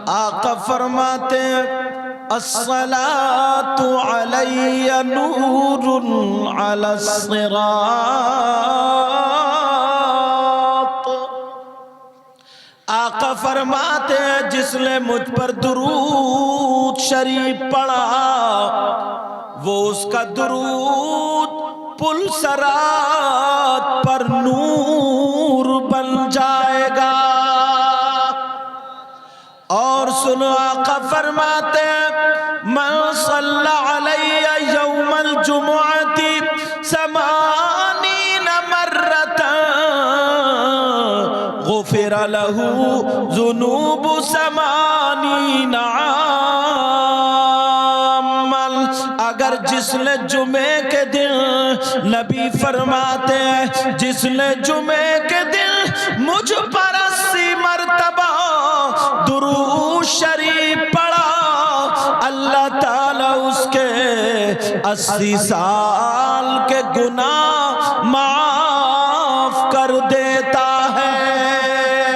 आका फरमाते अस्सलातु अलैया नूरुन अला सिरात। आका फरमाते हैं जिसने मुझ पर दुरूद शरीफ पढ़ा वो उसका दुरूद पुल सरात पर नूर बन जाएगा। और सुनो आका फरमाते मन सल्ला अलैया यौमल जुमुअती समानीन मर्रतन गुफिर लहू ज़ुनूबु समानीन आमल। अगर जिसने जुमे के दिन, नबी फरमाते हैं जिसने जुमे के दिन मुझ पर 80 मरतबा दुरूद शरीफ पढ़ा अल्लाह ताला उसके 80 साल के गुनाह माफ कर देता है।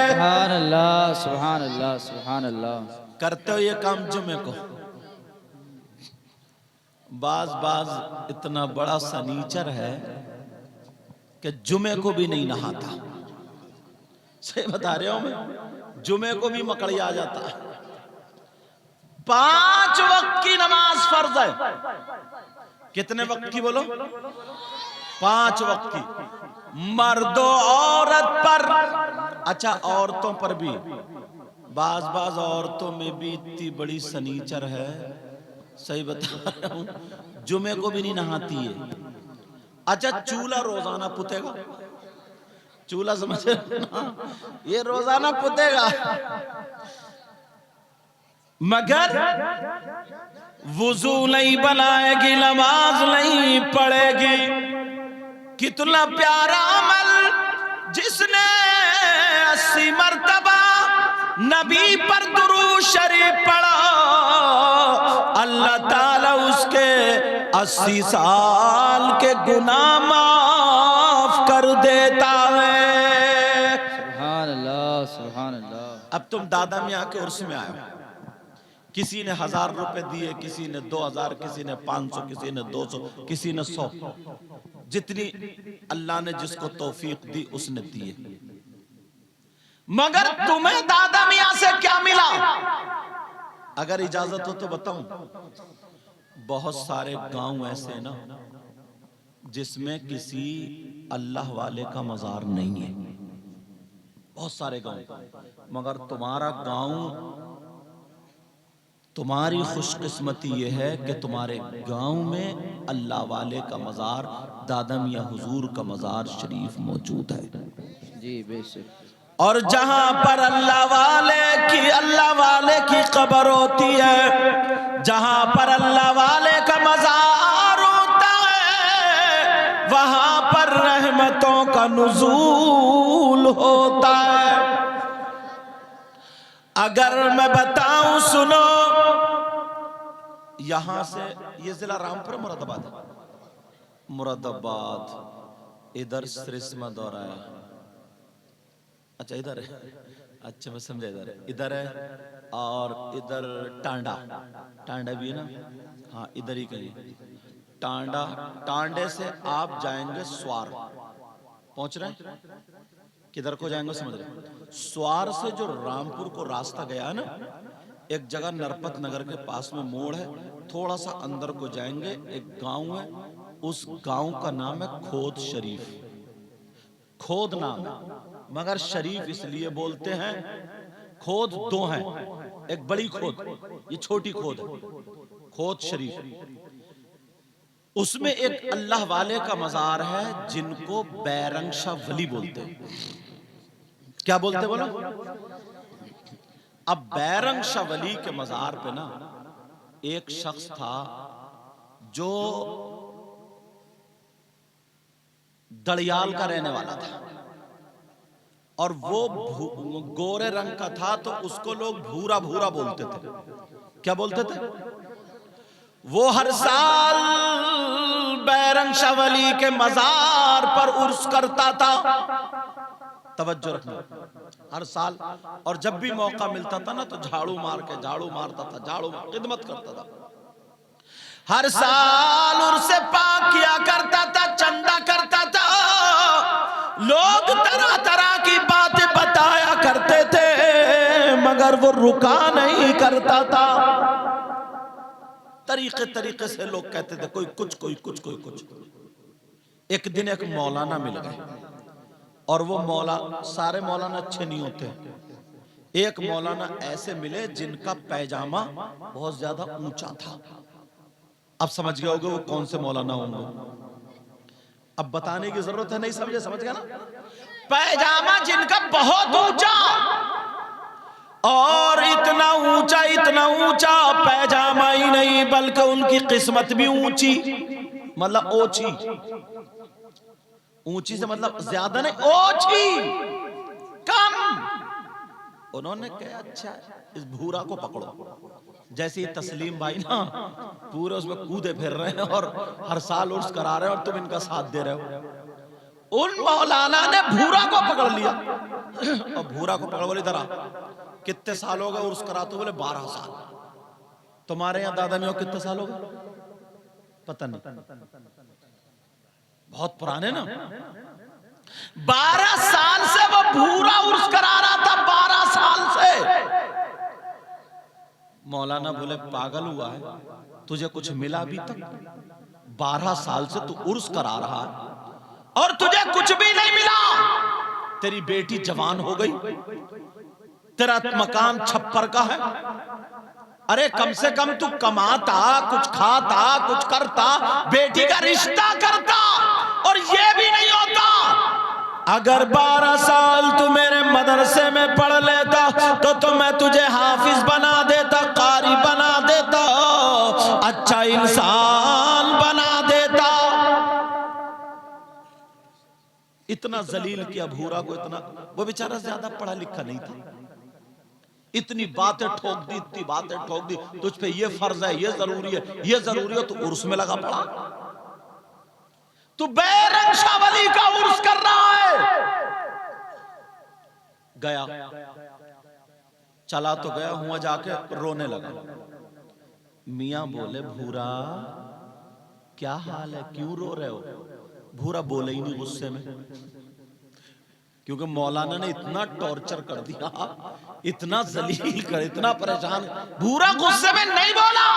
सुभान अल्लाह, सुभान अल्लाह, सुभान अल्लाह। करते हो ये काम जुमे को? बाज इतना बड़ा सनीचर है कि जुमे को भी नहीं नहाता। सही बता रहे हो मैं, जुमे को भी मकड़ी आ जाता है। 5 वक्त की नमाज फर्ज है। कितने वक्त की बोलो? 5 वक्त की, मर्दो औरत पर। अच्छा औरतों पर भी, बाज औरतों में भी इतनी बड़ी सनीचर है, सही बता रहा हूं, जुमे को भी नहीं नहाती है। अच्छा चूल्हा रोजाना पुतेगा, चूल्हा समझ ना, ये रोजाना पुतेगा मगर वुजू नहीं बनाएगी, नमाज नहीं पढ़ेगी। कितना प्यारा अमल जिसने 80 मरतबा नबी पर दुरूद शरीफ पढ़ा अल्लाह ताला उसके 80 साल के गुनाह माफ कर देता है। सुभान अल्लाह, सुभान अल्लाह। अब तुम दादा मियाँ के उर्स में आए हो, किसी ने 1000 रुपए दिए, किसी ने 2000, किसी ने 500, किसी ने 200, किसी ने 100, जितनी अल्लाह ने जिसको तौफीक दी उसने दिए। मगर तुम्हें दादा मियाँ से क्या मिला? अगर इजाजत हो तो बताऊं, बहुत सारे गांव ऐसे ना जिसमें किसी अल्लाह वाले का मजार नहीं है, बहुत सारे गांव। मगर तुम्हारा गांव, तुम्हारी खुशकिस्मती यह है कि तुम्हारे गांव में अल्लाह वाले का मजार, दादा मियाँ हुजूर का मजार शरीफ मौजूद है। जी बेशक। और जहां पर अल्लाह वाले की कब्र होती है, जहां पर अल्लाह वाले का मजार होता है, वहां पर रहमतों का नुज़ूल होता है। अगर मैं बताऊं, सुनो, यहां से ये जिला रामपुर मुरादाबाद, इधर सिरस्मा दौरा है। अच्छा इधर है, अच्छा मैं समझा, इधर है और इधर टांडा भी है ना, हाँ इधर ही कहीं टांडे से आप जाएंगे स्वार, पहुंच रहे हैं? किधर को जाएंगे समझ रहे? स्वार से जो रामपुर को रास्ता गया है ना, एक जगह नरपत नगर के पास में मोड़ है, थोड़ा सा अंदर को जाएंगे, एक गांव है, उस गांव का नाम है खोद शरीफ। खोद नाम है, मगर शरीफ इसलिए बोलते हैं, खोद 2 हैं, एक बड़ी खोद, ये छोटी खोद है, खोद शरीफ। उसमें एक अल्लाह वाले का मजार है जिनको बैरंग शाह वली बोलते हैं। क्या बोलते बोलो? अब बैरंग शाह वली के मजार पे ना एक शख्स था जो दड़ियाल का रहने वाला था, और वो गोरे रंग का था, तो उसको लोग भूरा भूरा बोलते थे। क्या बोलते थे? वो हर साल बैरंग शाह वली के मजार पर उर्स करता था। तवज्जो रखना, हर साल। और जब भी मौका मिलता था ना तो झाड़ू मारता था, खिदमत करता था। हर साल उर्स पाक किया करता था, चंदा करता था, लोग तरह तरह की बातें बताया करते थे, मगर वो रुका नहीं करता था। तरीके तरीके से लोग कहते थे, कोई कुछ कोई कुछ कोई कुछ। एक दिन एक मौलाना मिल गए, और वो सारे मौलाना अच्छे नहीं होते। एक मौलाना ऐसे मिले जिनका पैजामा बहुत ज्यादा ऊंचा था। अब समझ गए होगे वो कौन से मौलाना होंगे। अब बताने की जरूरत है, नहीं समझे? समझ गया ना? पैजामा जिनका बहुत ऊंचा, और इतना ऊंचा पैजामा ही नहीं बल्कि उनकी किस्मत भी ऊंची, मतलब ओछी। ऊंची से मतलब ज्यादा नहीं, ओछी, कम। उन्होंने कहा अच्छा इस भूरा को पकड़ो। जैसे ही तस्लीम भाई ना पूरे उसमें कूदे फिर रहे हैं और हर साल उर्स करा रहे हैं और तुम इनका साथ दे रहे हो। उन मौलाना ने भूरा को पकड़ लिया और भूरा को पकड़, बोले इधर आ, कितने साल हो गए उर्स कराते? बोले 12 साल। तुम्हारे यहाँ दादा में कितने साल हो गए? पता नहीं, बहुत पुराने ना। 12 साल से वो भूरा उर्स करा रहा था, 12 साल से। मौलाना बोले पागल हुआ है, तुझे कुछ मिला अभी तक? 12 साल से तू उर्स करा रहा है और तुझे कुछ भी नहीं मिला। तेरी बेटी जवान हो गई, तेरा मकान छप्पर का है। अरे कम से कम तू कमाता, कुछ खाता, कुछ करता, बेटी का रिश्ता करता, और ये भी नहीं होता। अगर 12 साल तू मेरे मदरसे में पढ़ लेता तो मैं तुझे हाफिज बना देता, कारी बना देता, अच्छा इंसान बना देता। इतना जलील किया भूरा को, इतना। वो बेचारा ज्यादा पढ़ा लिखा नहीं था। इतनी बातें ठोक दी, इतनी बातें ठोक दी, तुझ पे ये फर्ज है, ये जरूरी है, ये जरूरी है, तो उर्स में लगा पड़ा। तू बैरंग शाह वली का उर्स कर रहा है। गया, चला तो गया, हुआ जाके रोने लगा। मियां बोले भूरा क्या हाल है, क्यों रो रहे हो? भूरा बोले ही नहीं गुस्से में, क्योंकि मौलाना ने इतना टॉर्चर कर दिया, इतना जलील कर, इतना परेशान। भूरा गुस्से में नहीं बोला।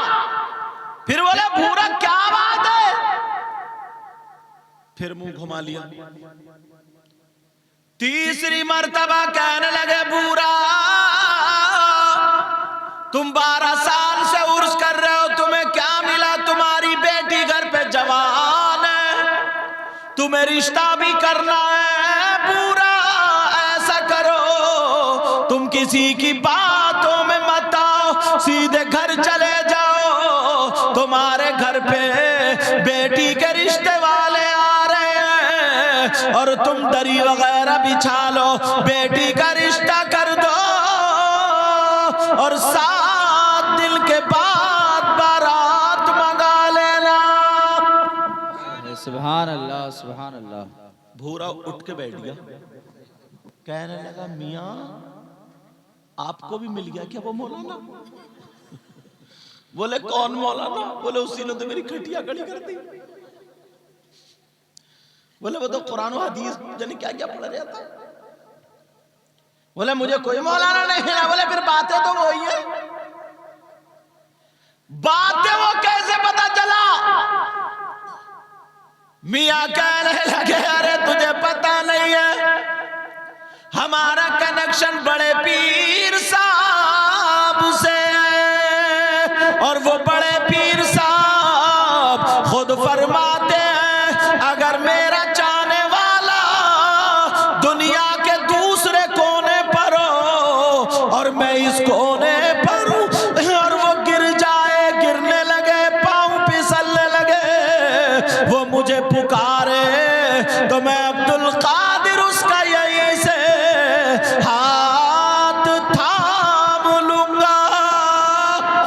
फिर बोले भूरा क्या बात है? फिर मुंह घुमा लिया। तीसरी मर्तबा कहने लगे भूरा तुम 12 साल से उर्स कर रहे हो, तुम्हें क्या मिला? तुम्हारी बेटी घर पे जवान है, तुम्हें रिश्ता भी करना है। भूरा ऐसा करो, तुम किसी की बातों में मत आओ, सीधे घर चले जाओ। तुम्हारे घर पे बेटी के रिश्ते वाले आ रहे हैं और तुम दरी वगैरह बिछा लो, बेटी का रिश्ता कर दो, और 7 दिन के बाद बारात मंगा लेना। सुभान अल्लाह, सुभान अल्लाह। भूरा उठ के बैठ गया, कहने लगा मियां आपको भी मिल गया क्या वो मौलाना? बोले कौन मौलाना? बोले उसी ने तो मेरी खटिया खड़ी कर दी। बोले वो तो कुरान और हदीस जाने क्या क्या पढ़ रहा था। बोले मुझे कोई मौलाना नहीं मिला। बोले फिर बातें तो वही है। बातें वो कैसे पता चला? मियां कहने लगे अरे तुझे पता नहीं है, हमारा कनेक्शन बड़े पीर साहब से है, और वो बड़े पीर साहब खुद फरमाते हैं अगर मेरा चाहने वाला दुनिया के दूसरे कोने पर हो और मैं इस कोने पर हूं, और वो गिर जाए, गिरने लगे, पांव फिसलने लगे, वो मुझे पुकारे तो मैं अब्दुल कादिर उसका यहीं से हाथ थाम लूंगा।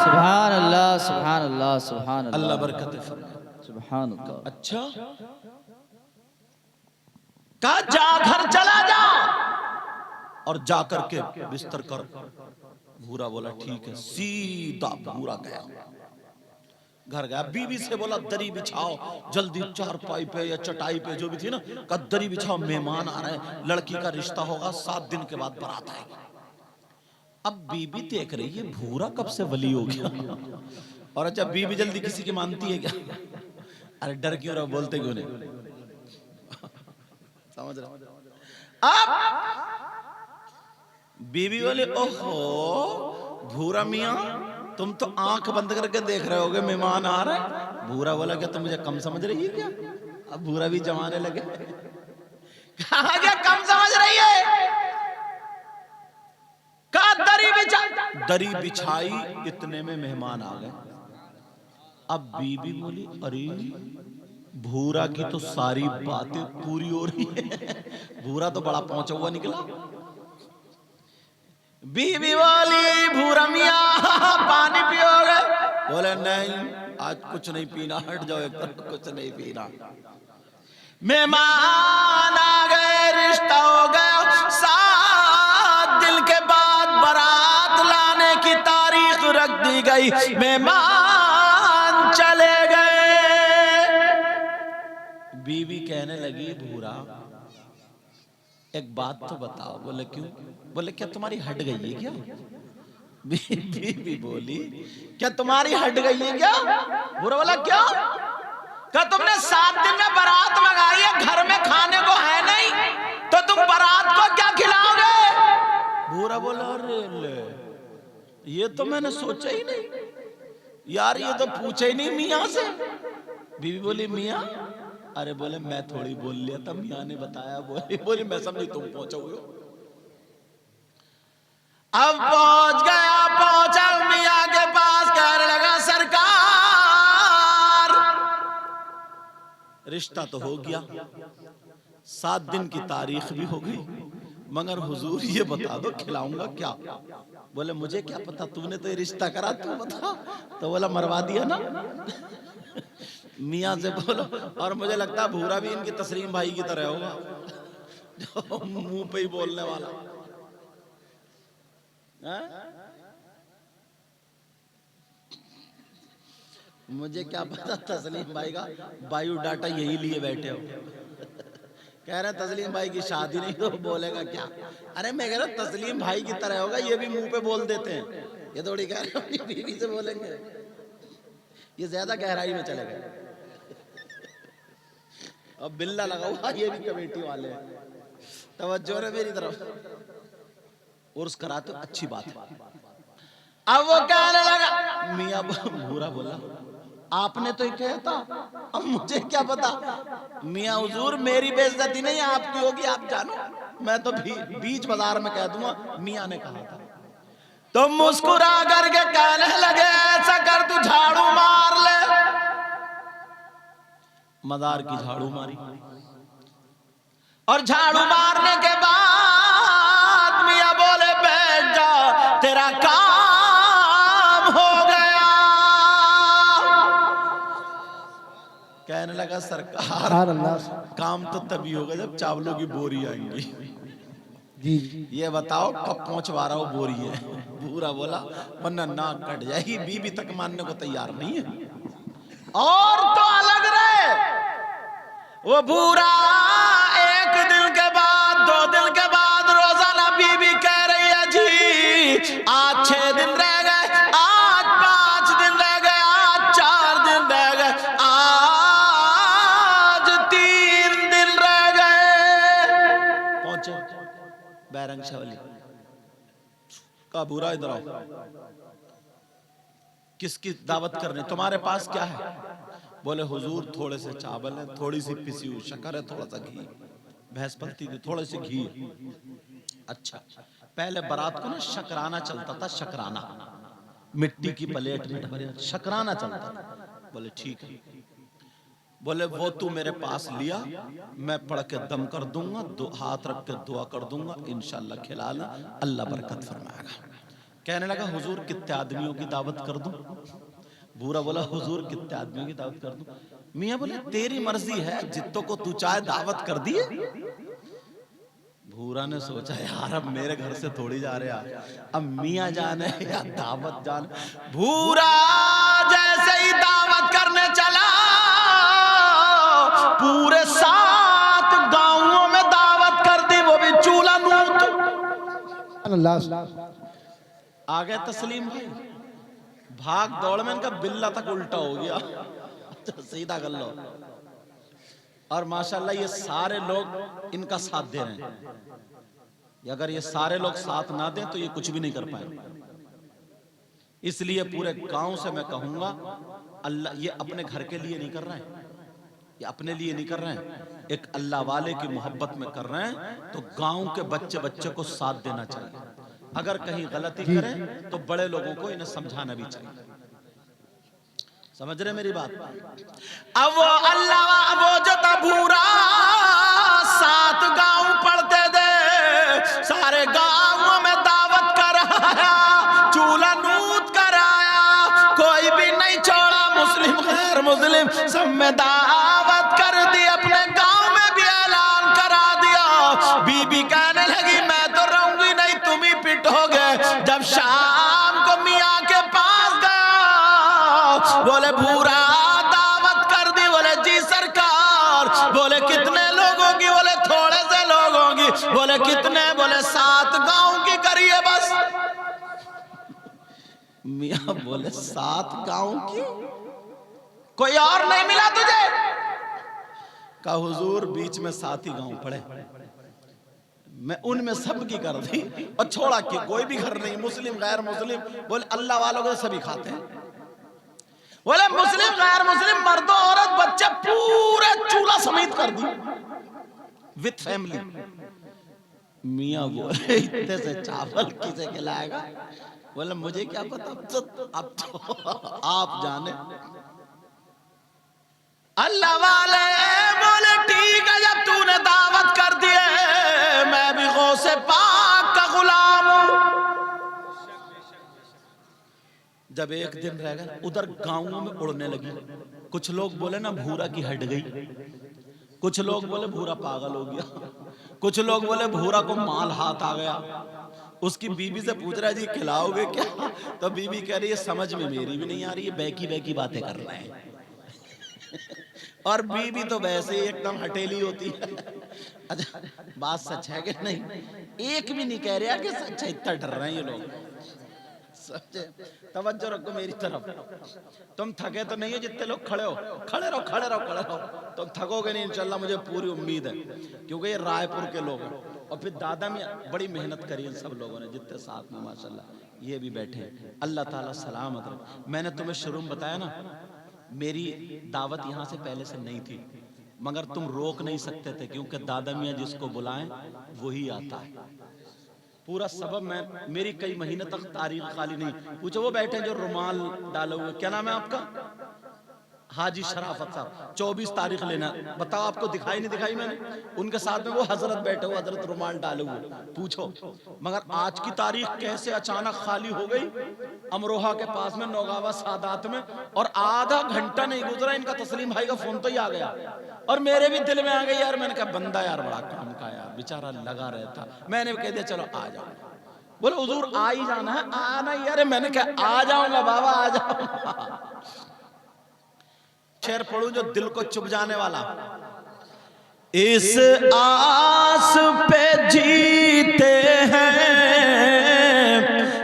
सुभान अल्लाह, सुभान अल्लाह, सुभान अल्लाह। अल्लाह बरकत फरमाए। सुभान अल्लाह। अच्छा कहा जा घर चला जा। और जाकर के बिस्तर कर। भूरा बोला ठीक है, सीधा भूरा गया घर गया। बीवी से बोला दरी बिछाओ जल्दी, चारपाई पे या चटाई पे जो भी थी ना, का दरी बिछाओ, मेहमान आ रहे हैं, लड़की का रिश्ता होगा, 7 दिन के बाद बारात आएगी। अब बीबी देख रही है भूरा कब से वली हो गया। और अच्छा, बीबी जल्दी किसी की मानती है क्या? अरे डर क्यों रहा, बोलते क्यों नहीं? समझ रहे? अब बीबी बोले ओहो भूरा मियां, तुम तो आंख बंद करके देख रहे होगे मेहमान आ रहे हैं। भूरा बोला क्या तुम मुझे कम समझ रही है क्या? अब भूरा भी जमाने लगे। कहा क्या कम समझ रही है? कहा दरी बिछाई, इतने में मेहमान आ गए। अब बीबी बोली अरे भूरा की तो सारी बातें पूरी हो रही है। भूरा तो बड़ा पहुंचा हुआ निकला। बीबी बोली भूरा मियां पानी पियोगे? बोले नहीं आज कुछ नहीं पीना, हट जाओ एक तरफ, कुछ नहीं पीना। मेहमान आ गए, रिश्ता हो गया, 7 दिन के बाद बारात लाने की तारीख रख दी गई, मेहमान चले गए। बीवी कहने लगी भूरा एक बात तो बताओ। बोले क्यों? बोले क्या तुम्हारी हट गई है क्या? बीवी बोली क्या तुम्हारी हट गई है क्या? भूरा बोला क्या? क्या तुमने 7 दिन में बारात मंगाई है, घर में खाने को है नहीं, तो तुम बारात को क्या खिलाओगे? भूरा बोला अरे ले, ये तो मैंने सोचा ही नहीं यार, ये तो पूछा ही नहीं मियां से। बीवी बोली मियां? अरे बोले मैं थोड़ी बोल लिया था, मियां ने बताया। बोली मैं समझी तुम पहुंचे हुए हो। अब पहुंचा मियां के पास, कहने लगा सरकार रिश्ता तो हो गया, 7 दिन की तारीख भी हो गई, मगर हुजूर ये बता दो खिलाऊंगा क्या? बोले मुझे क्या पता, तूने तो ये रिश्ता करा, तू बता। तो बोला मरवा दिया ना। मियां से बोलो, और मुझे लगता है भूरा भी इनकी तस्लीम भाई की तरह होगा, जो मुंह पे ही बोलने वाला है? मुझे क्या पता तस्लीम भाई का बायोडाटा यही लिए बैठे हो। कह रहे तस्लीम भाई की शादी नहीं तो बोलेगा क्या? अरे मैं कह रहा हूं तस्लीम भाई की तरह होगा, ये भी मुंह पे बोल देते हैं, ये थोड़ी कह रहे अपनी बीवी से बोलेंगे, ये ज्यादा गहराई में चले गए। अब बिल्ला लगा हुआ, ये भी कमेटी वाले हैं। तवज्जो है मेरी तरफ। उर्स कराते अच्छी बात है। अब वो कहने लगा, मियां भूरा बोला आपने तो ही कहा था, अब मुझे क्या पता। मियां हुजूर मेरी बेइज्जती नहीं आपकी होगी, आप जानो, मैं तो बीच बाजार में कह दूंगा मियां ने कहा था। तो मुस्कुरा करके कहने लगे ऐसा कर तू झाड़ू मार ले। मदार की झाड़ू मारी, और झाड़ू मारने के बाद मियां बोले बैठ जा, तेरा काम हो गया। कहने लगा सरकार काम तो तभी होगा जब चावलों की बोरी आएंगी। जी ये बताओ कब पहुंचवा रहा हो बोरी है? भूरा बोला वरना नाक कट जाएगी, बीबी तक मानने को तैयार नहीं है। और तो अलग रहे वो भूरा, 1 दिन के बाद 2 दिन के बाद रोजाना बीबी कह रही है जी आज 6 दिन रह गए, आज 5 दिन रह गए, आज 4 दिन रह गए, आज 3 दिन रह गए। पहुंचे बैरंग शावली का भूरा इधर आओ, किसकी दावत करने, तुम्हारे पास क्या है? बोले हुजूर थोड़े से चावल है, थोड़ी सी पिसी हुई शक्कर है, थोड़ा सा घी, भैंस पलती थी, थोड़े से घी। अच्छा पहले बारात को ना शकराना चलता था, शकराना मिट्टी की प्लेट में भरे शकराना चलता था। बोले ठीक है। बोले वो तू मेरे पास लिया, मैं पढ़ के दम कर दूंगा, हाथ रख के दुआ कर दूंगा, इंशाल्लाह खिलाना, अल्लाह बरकत फरमाएगा। कहने लगा हुजूर कितने आदमियों की दावत कर दूं? भूरा बोला हुजूर कितने आदमियों की दावत कर दूं? मियां बोले तेरी मर्जी है, जितों को तू चाहे दावत कर दिए। भूरा ने सोचा यार अब मेरे घर से थोड़ी जा रहे आज, अब मियाँ जाने या दावत जाने। भूरा जैसे ही दावत करने चला, पूरे 7 गांवों में दावत कर दी, वो भी चूल्हा नूत। आ गए तस्लीम भाई, भाग दौड़ में इनका बिल्ला तक उल्टा हो गया। अच्छा सीधा कर लो। और माशाल्लाह ये सारे लोग इनका साथ दे रहे हैं। अगर ये सारे लोग साथ ना दें तो ये कुछ भी नहीं कर पाए। इसलिए पूरे गांव से मैं कहूंगा, अल्लाह ये अपने घर के लिए नहीं कर रहे हैं, ये अपने लिए नहीं कर रहे हैं, एक अल्लाह वाले की मोहब्बत में कर रहे हैं। तो गांव के बच्चे बच्चे को साथ देना चाहिए। अगर कहीं गलती करें तो बड़े लोगों को इन्हें समझाना भी चाहिए। समझ रहे मेरी बात? अब वो अल्लाह वो जो था भूरा 7 गांव पढ़ते थे, सारे गांवों में दावत कराया, चूल्हा नूत कराया, कोई भी नहीं छोड़ा, मुस्लिम गैर मुस्लिम सब में दावत कर दी, अपने गांव में भी ऐलान करा दिया। बीबी कहने लगी मैं तो रहूंगी नहीं, तुम ही पिटोगे। जब शाम को मियाँ के पास गया, बोले भूरा दावत कर दी, बोले जी सरकार। बोले कितने लोगों की? बोले थोड़े से लोगों की। बोले कितने? बोले 7 गांव की करिए बस। मियाँ बोले 7 गांव की? कोई और नहीं मिला तुझे? कहा हुजूर बीच में 7 ही गांव पड़े, मैं उनमें सबकी कर दी और छोड़ा कि कोई भी घर नहीं, मुस्लिम गैर मुस्लिम। बोले अल्लाह वालों को सभी खाते हैं। बोले मुस्लिम गैर मुस्लिम, मर्दों औरत बच्चे पूरे चूल्हा समेत कर दी विथ फैमिली। मियाँ बोले इतने से चावल किसे खिलाएगा? बोले मुझे क्या पता, अब तो आप जाने। अल्लाह वाले बोले ठीक है, जब तूने दावत कर दिए, मैं भी गौसे पाक का गुलाम हूं। जब एक दिन रह गया, उधर गांवों में उड़ने लगी। कुछ लोग बोले ना भूरा की हट गई, कुछ लोग बोले भूरा पागल हो गया, कुछ लोग बोले भूरा को माल हाथ आ गया। उसकी बीबी से पूछ रहा है जी खिलाओगे क्या? तो बीबी कह रही है समझ में मेरी भी नहीं आ रही है, बैकी बैकी बातें कर रहे हैं। और बीबी तो वैसे ही एकदम हटेली होती है। अच्छा बात सच है कि नहीं? एक भी नहीं कह रहा कि सच है, इतना डर रहे हैं ये लोग। समझे? तवज्जो रखो मेरी तरफ। तुम थके तो नहीं हो जितने लोग खड़े हो? खड़े रहो खड़े रहो खड़े रहो, तुम थकोगे नहीं इंशाल्लाह, मुझे पूरी उम्मीद है। क्योंकि ये रायपुर के लोग हैं और फिर दादा में बड़ी मेहनत करी इन सब लोगों ने जितने साथ में माशाल्लाह ये भी बैठे हैं। अल्लाह ताला सलामत रहे। मैंने तुम्हें शुरू में बताया ना, मेरी दावत यहाँ से पहले से नहीं थी, मगर तुम रोक नहीं सकते थे क्योंकि दादा मियाँ जिसको बुलाएं वही आता है। पूरा सबब मैं मेरी कई महीने तक तारीख खाली नहीं। पूछो वो बैठे जो रुमाल डाले हुए, क्या नाम है आपका? हाजी शराफत साहब। 24 तारीख लेना, बताओ आपको दिखाई नहीं दिखाई मैंने? उनके साथ में वो हजरत बैठे हुए, हजरत रुमाल डाले हुए, पूछो। मगर आज की तारीख कैसे अचानक खाली हो गई? अमरोहा के पास में नौगावा सादात में, और आधा घंटा नहीं गुजरा इनका तस्लीम भाई का फोन तो ही आ गया। और मेरे भी दिल में आ गई यार, मैंने कहा बंदा यार बड़ा काम का यार, बेचारा लगा रहता। मैंने कह दिया चलो आ जाओ। बोले हुजूर आ ही जाना है? आना ही। अरे मैंने कहा आ जाऊंगा बाबा आ जाऊंगा। शेर पढ़ूं जो दिल को चुभ जाने वाला। इस आस पे जीते हैं,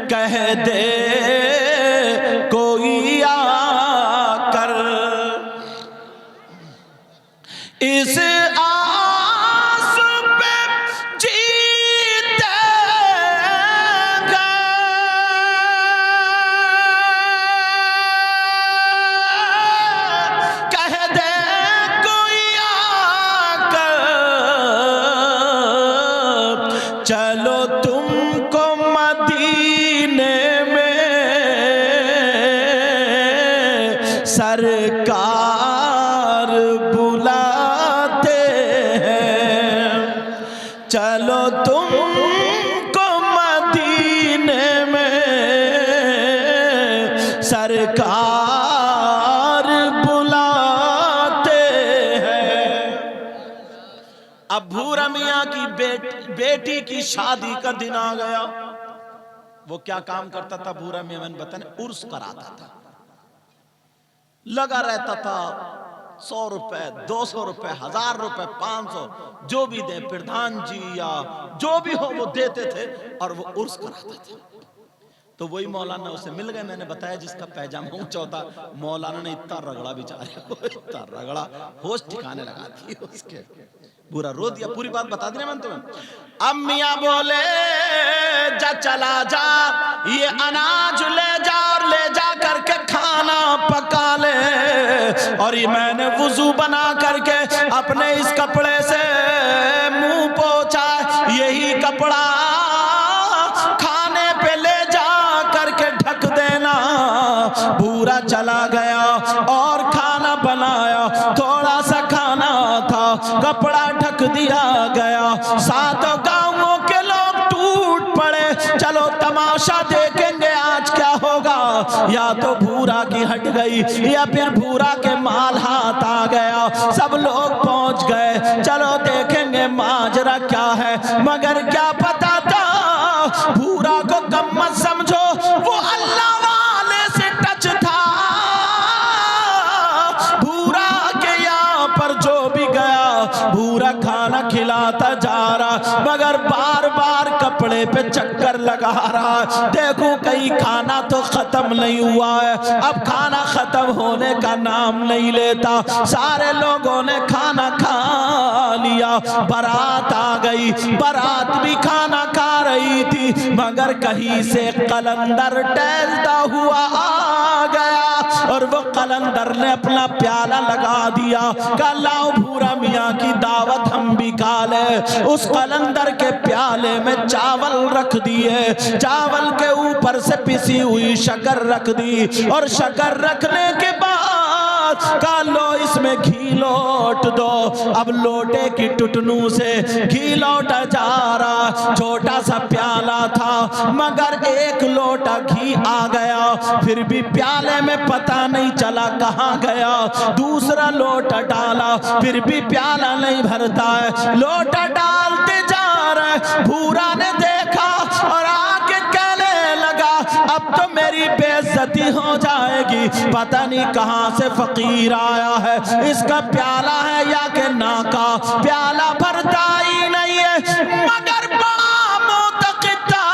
कह दे कोई आकर। इस आस पे जीते चलो तुमको मदीने में सरकार बुलाते हैं। चलो तुमको मदीने में सरकार बुलाते हैं। अब भूरा मियाँ की बेटी की शादी का दिन आ गया। वो क्या काम करता था भूरा मियां, मैंने बताया, उर्स कराता था। लगा रहता था, 100 रुपए, 200 रुपए, 1000 रुपए, 500, जो भी दे, प्रधान जी या जो भी हो वो देते थे और वो उर्स कराता था। तो वही मौलाना उसे मिल गए, मैंने बताया जिसका पैजामा ऊंचा होता। मौलाना ने इतना रगड़ा बेचारे को, इतना रगड़ा, होश ठिकाने लगा दी उसके। बुरा रो दिया, पूरी बात बता दी ना मैंने तुम्हें। अब मियां बोले जा चला जा, ये अनाज ले जा और ले जा करके खाना पका ले। और ये मैंने वुजू बना करके अपने इस कपड़े से मुंह पोंछा, यही कपड़ा खाने पे ले जा करके ढक देना। भूरा चला गया और खाना बनाया, थोड़ा सा खाना था, कपड़ा ढक दिया गया। सातों गांवों के लोग टूट पड़े, चलो तमाशा देखेंगे आज क्या होगा। या तो भूरा की हट गई या फिर भूरा के माल हाथ आ गया। सब लोग पहुंच गए, चलो देखेंगे माजरा क्या है। मगर क्या पता था, भूरा को कम मत समझो, वो अल्लाह वाले से टच था। भूरा के यहाँ पर जो भी गया, भूरा खाना खिलाता जा रहा, मगर बार बार कपड़े पे चक्कर लगा रहा। देखो कहीं खाना तो खत्म नहीं हुआ है। अब खाना खत्म होने का नाम नहीं लेता। सारे लोगों ने खाना खा लिया, बारात आ गई, बारात भी खाना खा रही थी, मगर कहीं से कलंदर टहलता हुआ आ गया और वो कलंदर ने अपना प्याला लगा दिया। कहा लाओ भूरा मियाँ की दावत हम भी खा ले। उस कलंदर के प्याले में चावल रख दिए, चावल के ऊपर से पिसी हुई शक्कर रख दी और शक्कर रखने के बाद कहा लो इसमें घी लौट दो। अब लोटे की टुटनू से घी लौटा जा रहा। छोटा सा प्याला था मगर एक लोटा घी आ गया, फिर भी प्याले में पता नहीं चला कहाँ गया। दूसरा लोटा डाला, फिर भी प्याला नहीं भरता है। लोटा डालते जा रहे, भूरा ने देखा और आके कहने लगा अब तो मेरी बेइज्जती हो जाएगी। पता नहीं कहाँ से फकीर आया है, इसका प्याला है या के ना का, प्याला भरता ही नहीं है। मगर बड़ा मोतक़िद था,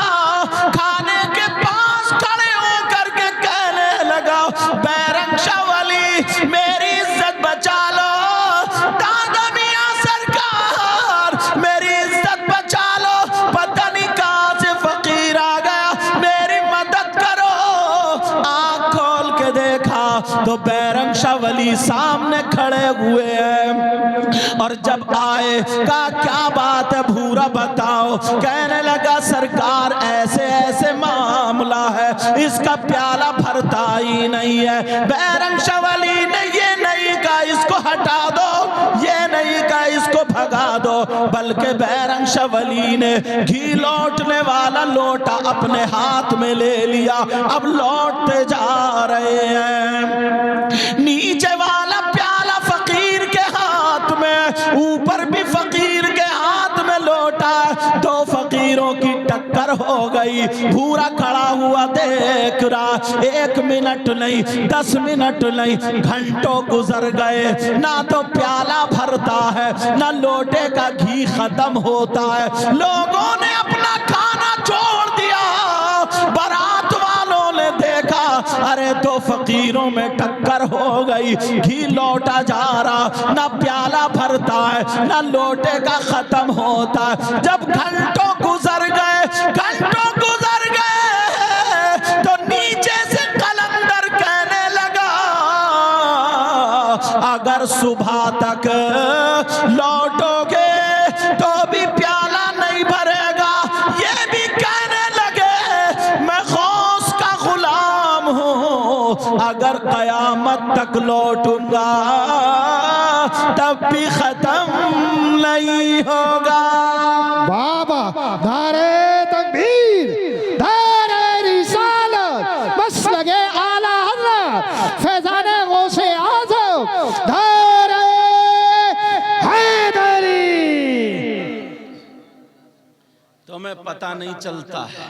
खाने के पास खड़े होकर के कहने लगा बैरंग शाह वली मेरी इज्जत बचा लो, दादा मियां सरकार मेरी इज्जत बचा लो। पता नहीं कहाँ से फकीर आ गया, मेरी मदद करो। आँख खोल के देखा तो बैरंग शाह वली सामने खड़े हुए हैं। और जब आए कहा क्या बात है भूरा बताओ। कहने लगा सरकार ऐसे ऐसे मामला है, इसका प्याला भरता ही नहीं है। बैरंग शाह वली ने ये नहीं कहा इसको हटा दो, ये नहीं कहा इसको भगा दो, बल्कि बैरंग शाह वली ने घी लौटने वाला लोटा अपने हाथ में ले लिया। अब लौटते जा रहे हैं, नीचे वाला प्याला फकीर के हाथ में, ऊपर भी फकीर के हाथ में लोटा। दो फकीरों की टक्कर हो गई। भूरा खड़ा हुआ देख रहा, 1 मिनट नहीं, 10 मिनट नहीं, घंटों गुजर गए। ना तो प्याला भरता है, ना लोटे का घी खत्म होता है। लोगों ने अपना खाना छोड़ दिया। बारात वालों ने देखा अरे दो फकीरों में टक्कर हो गई, घी लौटा जा रहा, ना प्याला भरता है, ना लोटे का खत्म होता है। जब घंटों गुजर गए, घंटों गुजर गए तो नीचे से कलंदर कहने लगा अगर सुबह तक लौटोगे तो भी प्याला नहीं भरेगा। ये भी कहने लगे मैं गौस का गुलाम हूँ, अगर कयामत तक लौटूंगा तब भी खत्म नहीं होगा। बाबा नारे तकबीर, नारे रिसालत, बस लगे आला हज़रत फैज़ाने गौसे आज़म, नारे हैदरी। तुम्हें पता नहीं चलता है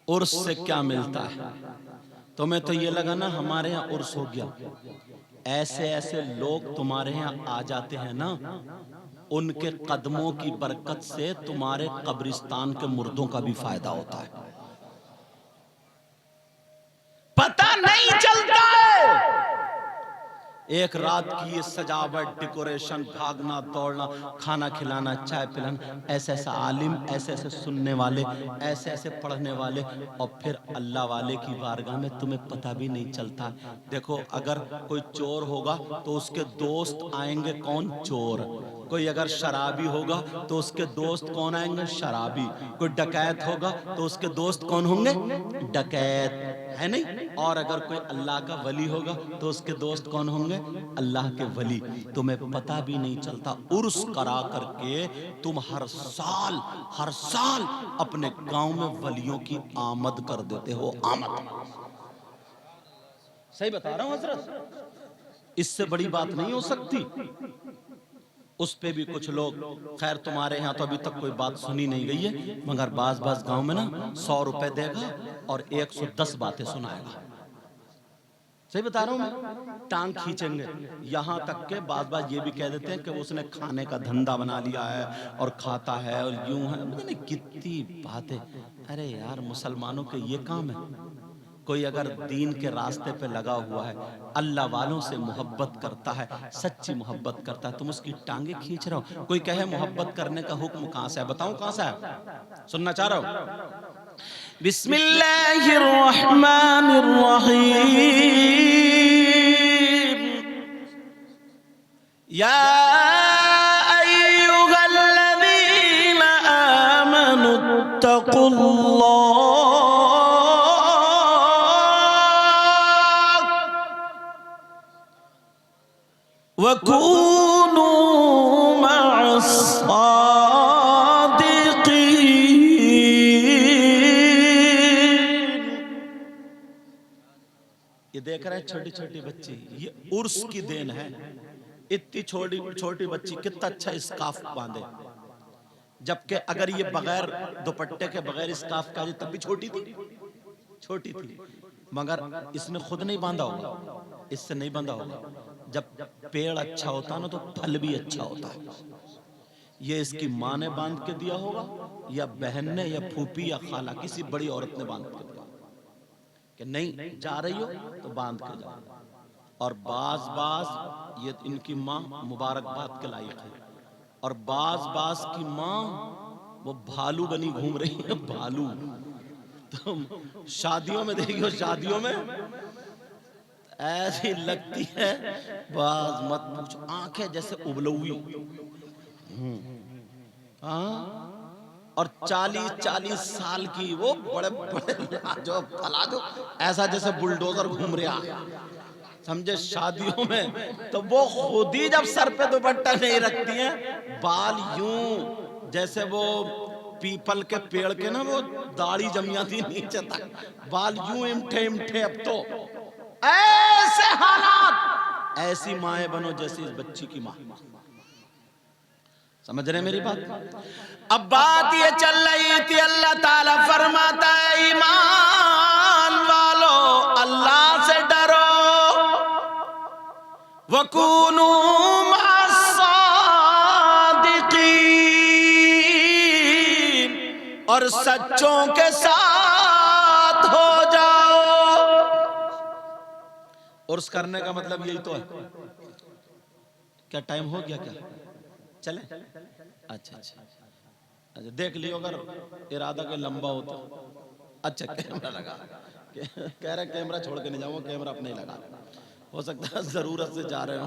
उर्स से क्या मिलता है। तुम्हें तो ये लगा ना हमारे यहाँ उर्स हो गया। ऐसे ऐसे लोग तुम्हारे यहाँ आ जाते हैं ना, उनके कदमों की बरकत से तुम्हारे कब्रिस्तान के मुर्दों का भी फायदा होता है। पता नहीं चलता है। एक रात की ये सजावट, डेकोरेशन, भागना दौड़ना, खाना खिलाना, चाय पिलाना, ऐसे ऐसे आलिम, ऐसे ऐसे सुनने वाले, ऐसे ऐसे पढ़ने वाले, और फिर अल्लाह वाले की बारगाह में तुम्हें पता भी नहीं चलता। देखो, अगर कोई चोर होगा तो उसके दोस्त आएंगे कौन? चोर। कोई अगर शराबी होगा तो उसके दोस्त कौन आएंगे? शराबी। कोई डकैत होगा तो उसके दोस्त कौन होंगे? डकैत, है नहीं? और अगर कोई अल्लाह का वली होगा तो उसके दोस्त कौन होंगे? अल्लाह के वली। तुम्हें पता भी नहीं चलता, उर्स करा करके तुम हर साल अपने गांव में वलियों की आमद कर देते हो। आमद, सही बता रहा हूं हजरत, इससे बड़ी बात नहीं हो सकती। उस पे भी कुछ लोग, खैर तुम्हारे यहाँ तो अभी तक कोई बात सुनी नहीं गई है, मगर बाज गांव में ना 100 रुपए देगा और 110 बातें सुनाएगा। सही बता रहा हूं मैं, टांग खींचेंगे। यहां तक के बाज ये भी कह देते हैं कि उसने खाने का धंधा बना लिया है और खाता है और यूं है। नहीं, कितनी बातें। अरे यार, मुसलमानों के ये काम है। कोई अगर दीन के रास्ते पे लगा हुआ है, अल्लाह वालों से मोहब्बत करता है, सच्ची मोहब्बत करता है, तुम उसकी टांगे खींच रहे हो। कोई कहे मोहब्बत करने का हुक्म कहां से है? बताऊं कहां से है? सुनना चाह रहा हूं। बिस्मिल्लाहिर्रहमानिर्रहीम। या अय्युहल्लज़ीना आमनुत्तकुल्लाह वकूनू मअस्सादिकीन। ये देख रहे हैं छोटी छोटी बच्ची, ये उर्स की देन है। इतनी छोटी छोटी बच्ची कितना अच्छा स्कार्फ बांधे, जबकि अगर ये बगैर दुपट्टे के, बगैर स्कार्फ का, तब भी छोटी थी, मगर इसने खुद नहीं बांधा होगा, इससे नहीं बांधा होगा। जब पेड़ अच्छा होता है ना तो फल भी अच्छा होता है। ये इसकी माँ ने बांध के दिया होगा, या बहन ने, या फूफी, या खाला, किसी बड़ी औरत ने बांध के दिया कि नहीं जा रही हो तो बांध के जाओ। और बाज ये इनकी माँ मुबारकबाद के लायक है। और बाज की माँ वो भालू बनी घूम रही है, भालू। तुम शादियों में देखियो, शादियों में ऐसी लगती है, बाज मत पूछो, आंखें जैसे उबलौई। और 40-40 साल की, वो बड़े बड़े लाजो, ऐसा जैसे बुलडोजर घूम रहा, समझे, शादियों में। तो वो खुद ही जब सर पे दुपट्टा नहीं रखती हैं, बाल यूं जैसे वो पीपल के पेड़ के ना वो दाढ़ी जम जाती नीचे तक, बाल यूं इमठे। अब तो ऐसे हालात, ऐसी माएं बनो जैसी इस बच्ची की मां। समझ रहे मेरी बात? अब बात ये चल रही थी, अल्लाह ताला फरमाता है, ईमान वालो अल्लाह से डरो, वकूनू मअस्सादिकीन, और सच्चों के साथ हो जाओ। उर्स करने का मतलब यही तो है। क्या टाइम हो गया? क्या चले? अच्छा, देख लियो, अगर इरादा के लंबा हो तो। अच्छा, कैमरा लगा, कह रहे कैमरा छोड़ के नहीं जाऊंगा, कैमरा अपने ही लगा। हो सकता है जरूरत से जा रहे हो,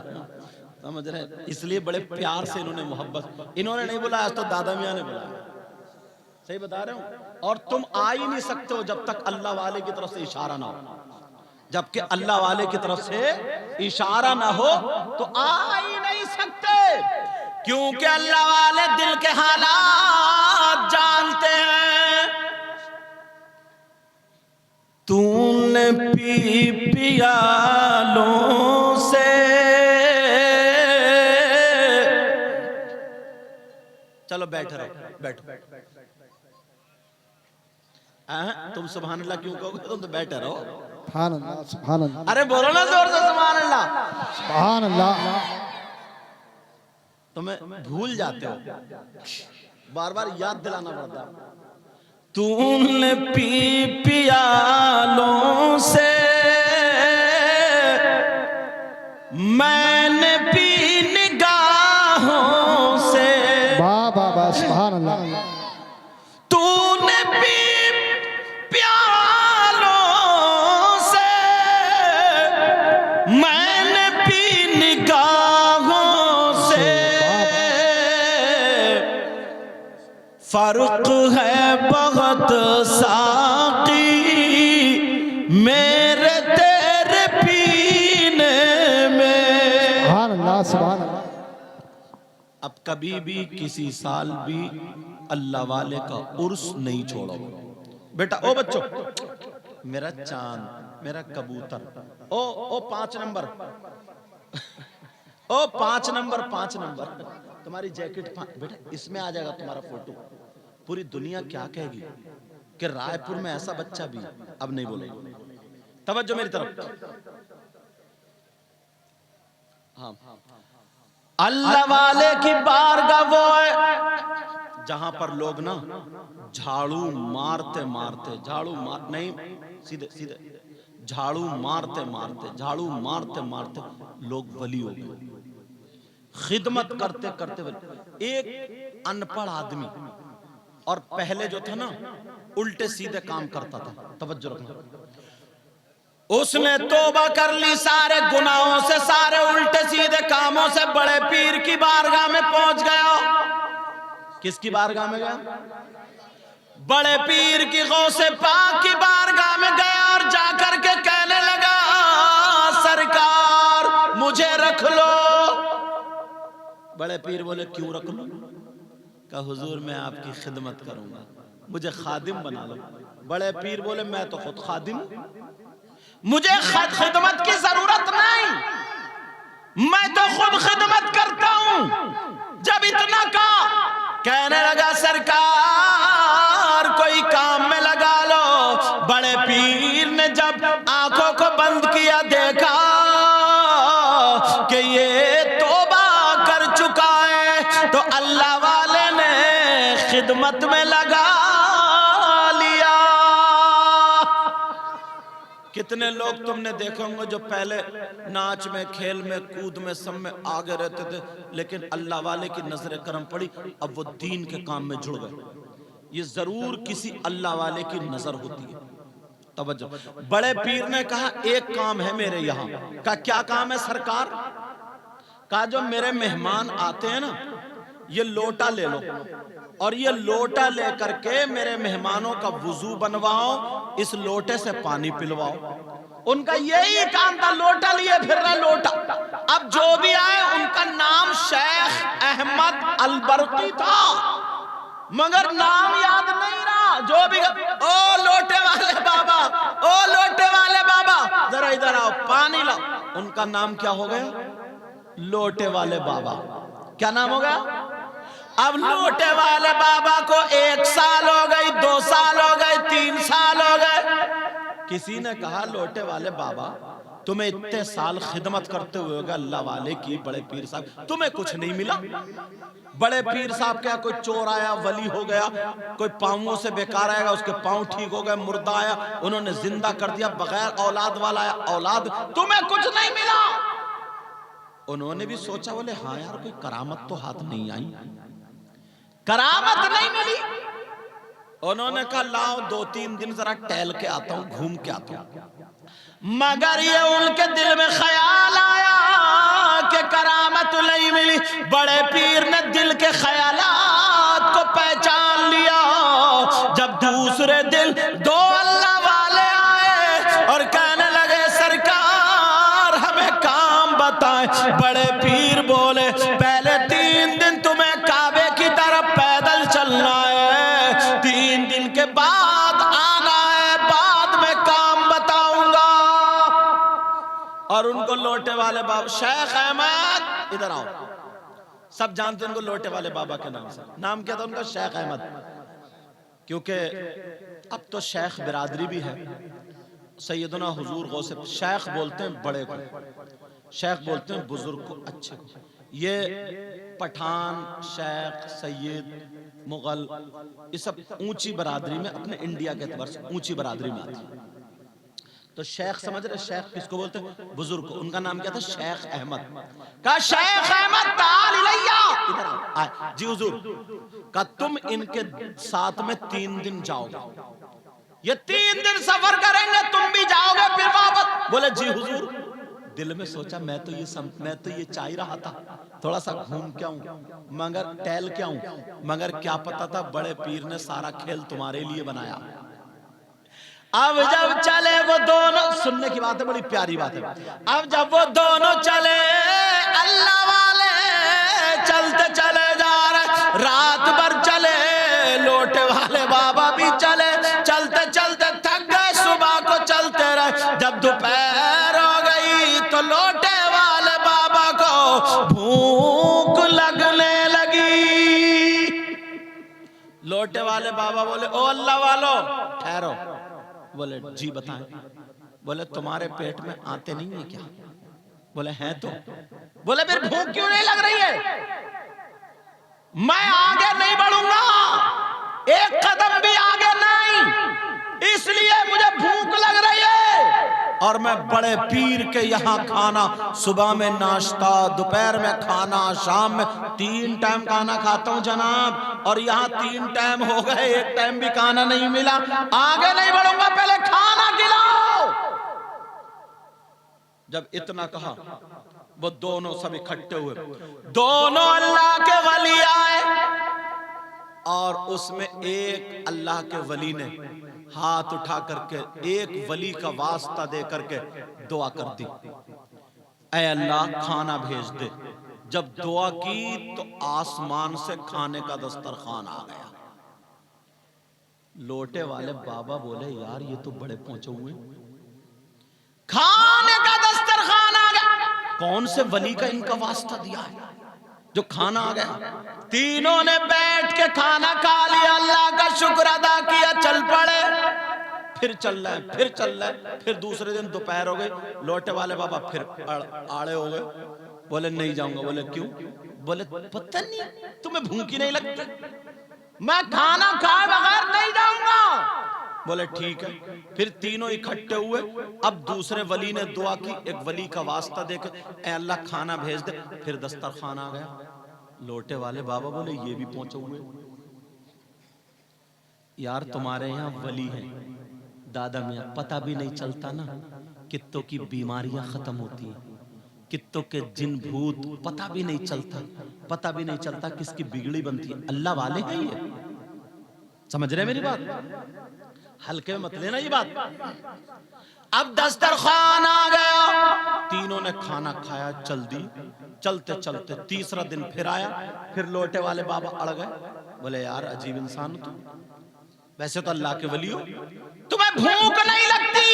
समझ रहे, इसलिए बड़े प्यार से इन्होंने मोहब्बत, इन्होंने नहीं बोला, आज तो दादा मियां ने बोला। सही बता रहे हो। और तुम आ ही नहीं सकते हो जब तक अल्लाह वाले की तरफ से इशारा ना हो। जबकि अल्लाह वाले की तरफ से इशारा ना हो तो आ ही नहीं सकते, क्योंकि अल्लाह वाले दिल के हालात जानते हैं। तूने पी पियालों से चलो बैठ रहो, बैठो। तुम सुभान अल्लाह क्यों कहोगे, तुम तो बैठे रहो। सुभान अल्लाह, सुभान अल्लाह, अरे बोलो ना जोर से सुभान अल्लाह। सुभान अल्लाह। तुम्हें भूल जाते हो, बार बार याद दिलाना पड़ता है। तूने पी पियालों से, मैंने पी निगाहों से। वाह वाह वाह, सुभान अल्लाह। तूने पी प्यालों से, मैंने पी निगाहों से। फर्क है बहुत साकी मेरे तेरे पीने में। सुभान अल्लाह, सुभान अल्लाह। अब कभी भी किसी साल भी अल्लाह वाले का उर्स नहीं छोड़ो बेटा। ओ बच्चों, मेरा चांद, मेरा कबूतर, ओ 5 नंबर, ओ 5 नंबर, 5 नंबर, तुम्हारी जैकेट बेटा इसमें आ जाएगा तुम्हारा फोटो। पूरी दुनिया क्या कहेगी कि रायपुर में ऐसा बच्चा भी। अब नहीं बोलेगी। तवज्जो मेरी तरफ। हाँ, अल्लाह वाले की बारगाह वो है जहां पर लोग ना झाड़ू मारते मारते, झाड़ू मार नहीं, सीधे सीधे, झाड़ू मारते मारते, झाड़ू मारते मारते लोग वली हो गए। खिदमत करते करते वली। एक अनपढ़ आदमी और पहले जो था ना उल्टे सीधे काम करता था, तवज्जो रखना, उसने तौबा कर ली सारे गुनाहों से, सारे उल्टे सीधे कामों से, बड़े पीर की बारगाह में पहुंच गया। किसकी बारगाह में गया? बड़े पीर की गौसे पाक की बारगाह में गया और जाकर के कहने लगा, सरकार मुझे रख लो। बड़े पीर बोले, क्यों रख लो? कहा, हुजूर मैं आपकी खिदमत करूंगा, मुझे खादिम बना लो। बड़े पीर बोले, मैं तो खुद खादिम, मुझे खिदमत की जरूरत नहीं, मैं तो खुद खिदमत करता हूं। जब इतना कहा, कहने लगा, सरकार कोई काम में लगा लो। बड़े पीर ने जब आंखों को बंद किया, देखा कि ये तौबा कर चुका है, तो अल्लाह वाले ने खिदमत में लगा लिया। कितने लोग तुमने देखे होंगे जो पहले नाच में, खेल में, कूद में, सब में आगे रहते थे, लेकिन अल्लाह वाले की नजर करम पड़ी, अब वो दीन के काम में जुड़ गए। ये जरूर किसी अल्लाह वाले की नजर होती है। तवज्जो। बड़े पीर ने कहा, एक काम है मेरे यहाँ। का क्या काम है सरकार? कहा, जो मेरे मेहमान आते हैं ना, ये लोटा ले लो और ये लोटा लेकर के मेरे मेहमानों का वुजू बनवाओ, इस लोटे से पानी पिलवाओ। उनका यही काम था, लोटा लिए फिर रहा लोटा। अब जो भी आए उनका नाम शेख अहमद अलबरकी था, मगर नाम याद नहीं रहा। जो भी, ओ लोटे वाले बाबा, ओ लोटे वाले बाबा, जरा इधर आओ, पानी लाओ। उनका नाम क्या हो गया? लोटे वाले बाबा। क्या नाम हो गया? अब लोटे वाले बाबा को 1 साल हो गई, 2 साल हो गए, 3 साल हो गए। किसी ने कहा, लोटे वाले बाबा तुम्हें इतने साल खिदमत करते हुए होगा अल्लाह वाले की, बड़े पीर साहब, तुम्हें कुछ नहीं मिला? बड़े पीर साहब क्या कोई चोर आया वली हो गया, कोई पांवों से बेकार आएगा उसके पांव ठीक हो गए, मुर्दा आया उन्होंने जिंदा कर दिया, बगैर औलाद वाला आया औलाद, तुम्हें कुछ नहीं मिला? उन्होंने भी सोचा, बोले हाँ यार कोई करामत तो हाथ नहीं आई, करामत नहीं मिली। उन्होंने कहा, लाओ 2-3 दिन जरा टहल के आता हूं, घूम के आता हूं। मगर ये उनके दिल में ख्याल आया कि करामत नहीं मिली। बड़े पीर ने दिल के ख्यालात को पहचान लिया। जब दूसरे दिन 2 अल्लाह वाले आए और कहने लगे, सरकार हमें काम बताएं। बड़े पीर बोले, पहले 3 दिन तुम्हें काबे की तरफ पैदल चलना है, 3 दिन के बाद आना है, बाद में काम बताऊंगा। और उनको लोटे वाले बाबा, शेख अहमद इधर आओ, सब जानते हैं उनको लोटे वाले बाबा के नाम से। नाम क्या था उनका? शेख अहमद। क्योंकि अब तो शेख बिरादरी भी है। सैयदना हुजूर गौसे शेख बोलते हैं बड़े को, शेख बोलते हैं बुजुर्ग को, अच्छे को। ये पठान, शेख, सैयद, मुगल, ये सब ऊंची बरादरी में, अपने इंडिया के एतबार से ऊंची बरादरी में आती है। तो शेख समझ रहे, शेख किसको बोलते हैं? बुजुर्ग को। उनका नाम क्या था? शेख अहमद। का शेख अहमद ताल इलैया, इधर आओ। जी हुजूर। का तुम इनके साथ में 3 दिन जाओगे, ये 3 दिन सफर करेंगे, तुम भी जाओगे फिर वापस। बोले जी हुजूर। दिल में सोचा मैं तो ये चाह ही रहा था थोड़ा सा घूम के आऊं, मगर टहल के आऊं, मगर क्या पता था बड़े पीर ने सारा खेल तुम्हारे लिए बनाया। अब जब चले वो दोनों, सुनने की बात है, बड़ी प्यारी बात है। अब जब वो दोनों चले, अल्लाह वाले चलते चले जा रहे, रात भर चले, लोटे वाले बाबा भी चले, चलते चलते थक गए, सुबह को चलते रहे। जब दोपहर हो गई तो लोटे वाले बाबा को भूख लगने लगी। लोटे वाले बाबा बोले ओ अल्लाह वालो ठहरो। बोले जी बताएं। बोले तुम्हारे पेट में आते नहीं है क्या? बोले हैं तो। बोले फिर भूख क्यों नहीं लग रही है? मैं आगे नहीं बढ़ूंगा, एक कदम भी आगे नहीं, इसलिए मुझे भूख लग रही है। और मैं बड़े पीर के यहाँ खाना, सुबह में नाश्ता, दोपहर में खाना, शाम में 3 टाइम खाना खाता हूँ जनाब, और यहाँ 3 टाइम हो गए, एक टाइम भी खाना नहीं मिला। आगे नहीं बढ़ूंगा, पहले खाना खिलाओ। जब इतना कहा, वो दोनों सब इकट्ठे हुए, दोनों अल्लाह के वली आए, और उसमें एक अल्लाह के वली ने हाथ उठा करके एक वली का वास्ता दे करके दुआ कर दी, ऐ अल्लाह खाना भेज दे। जब दुआ की तो आसमान से खाने का दस्तरखान आ गया। लोटे वाले बाबा बोले यार ये तो बड़े पहुंचे हुए, खाने का दस्तरखान आ गया। कौन से वली का इनका वास्ता दिया है जो खाना आ गया? तीनों ने बैठ के खाना खा लिया, अल्लाह का शुक्र अदा किया, चल पड़े। फिर चल रहा है, फिर चल रहा है, फिर दूसरे दिन दोपहर हो गई, लोटे वाले बाबा फिर आड़े हो गए। बोले नहीं जाऊंगा। बोले क्यों? बोले पता नहीं तुम्हें भूख ही नहीं लगती, मैं खाना खाए बगैर नहीं जाऊंगा। बोले ठीक है। फिर तीनों इकट्ठे हुए। अब दूसरे वली ने दुआ की, एक वली का वास्ता देकर ऐ अल्लाह खाना भेज दे। फिर दस्तरखान आ गया। लोटे वाले बाबा बोले ये भी पहुंचे हुए। यार तुम्हारे यहाँ वली है दादा मियाँ, पता भी नहीं चलता ना कित्तों की बीमारियां खत्म होती हैं, कित्तों के जिन भूत पता भी नहीं चलता, पता भी नहीं चलता किसकी बिगड़ी बनती है। अल्लाह वाले हैं ये, समझ रहे मेरी बात? हल्के में मत लेना ये बात। अब दस्तरखान आ गया, तीनों ने खाना खाया, चल दी। चलते चलते तीसरा दिन फिर आया, फिर लोटे वाले बाबा अड़ गए। बोले यार अजीब इंसान हो तुम, वैसे तो अल्लाह के वली हो, तुम्हें भूख नहीं लगती,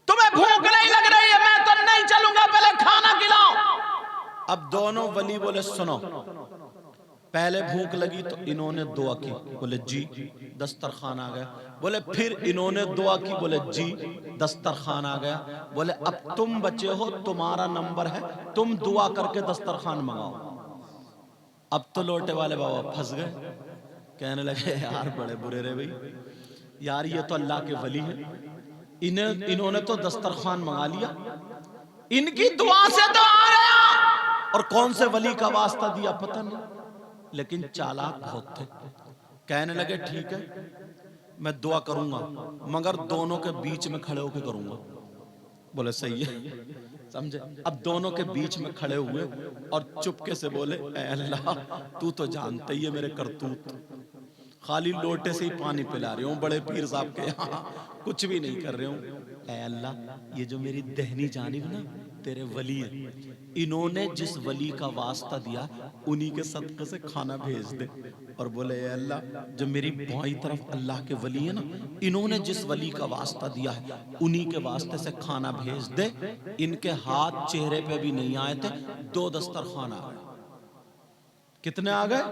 तुम्हें भूख नहीं लग रही है, मैं तो नहीं चलूंगा, पहले खाना खिलाओ। अब दोनों वली बोले सुनो, पहले भूख लगी तो इन्होंने दुआ की, बोले जी दस्तरखान आ गया। बोले फिर इन्होंने दुआ की, बोले जी दस्तरखान आ गया। बोले अब तुम बचे हो, तुम्हारा नंबर है, तुम दुआ करके दस्तरखान मंगाओ। अब तो लोटे वाले बाबा फंस गए, कहने लगे यार बड़े बुरे रे भाई, यार ये तो अल्लाह के वली है, इन्होंने तो दस्तरखान मंगा लिया, इनकी दुआ से तो आ गया, और कौन से वली का वास्ता दिया पता नहीं, लेकिन चालाक बहुत थे। कहने लगे ठीक है मैं दुआ करूंगा, मगर दोनों के बीच में खड़े होकर करूंगा। बोले सही है, समझे? अब दोनों के बीच में खड़े हुए और चुपके से बोले ऐ अल्लाह तू तो जानते ही है मेरे करतूत, खाली लोटे से ही पानी पिला रही हूँ, बड़े पीर साहब के यहाँ कुछ भी नहीं कर रहे हूँ। ऐ अल्लाह ये जो मेरी दहनी जानिब ना तेरे वली है, इन्होंने जिस वली का वास्ता दिया उन्हीं के सदक़े से खाना भेज दे। और बोले ऐ अल्लाह जो मेरी बाईं तरफ अल्लाह के वली है ना, इन्होंने जिस वली का वास्ता दिया है उन्हीं के वास्ते से खाना भेज दे। इनके हाथ चेहरे पे भी नहीं आए थे, 2 दस्तरखान आ गए। कितने आ गए?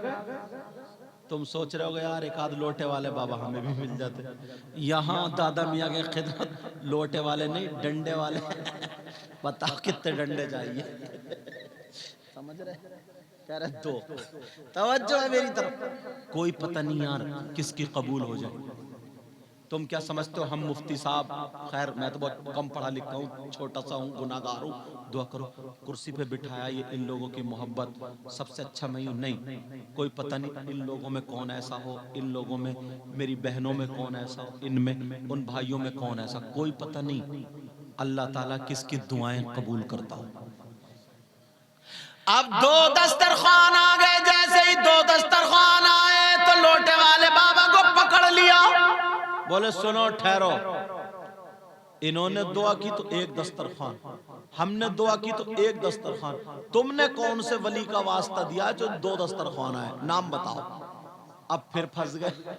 तुम सोच रहे होगे यार एक आध लोटे वाले बाबा हमें भी मिल जाते। यहाँ दादा मियाँ के खिदमत लोटे वाले नहीं, डंडे वाले। बताओ कितने डंडे चाहिए। समझ रहे, कह रहे दो। तवज्जो है मेरी तरफ। कोई पता नहीं यार किसकी कबूल हो जाए। तुम क्या समझते हो हम मुफ्ती साहब, खैर मैं तो बहुत कम पढ़ा लिखा हूँ, छोटा सा हूँ, गुनाहगार हूँ, दुआ करो, कुर्सी पे बिठाया ये इन लोगों की मोहब्बत सबसे अच्छा मैं हूँ। नहीं, कोई पता नहीं इन लोगों में कौन ऐसा हो, इन लोगों में, मेरी बहनों में कौन ऐसा हो, इनमें, उन भाइयों में कौन ऐसा, कोई पता नहीं। अल्लाह ताला किसकी दुआएं कबूल करता हो। अब दो दस्तरखान आ गए, जैसे ही दो दस्तरखान आए तो लोटे वाले बाबा को पकड़ लिया, बोले सुनो ठहरो, इन्होंने दुआ की तो एक दस्तरखान, हमने दुआ की तो एक दस्तरखान, तुमने कौन से वली का वास्ता दिया जो दो दस्तरखान आए, नाम बताओ। अब फिर फंस गए,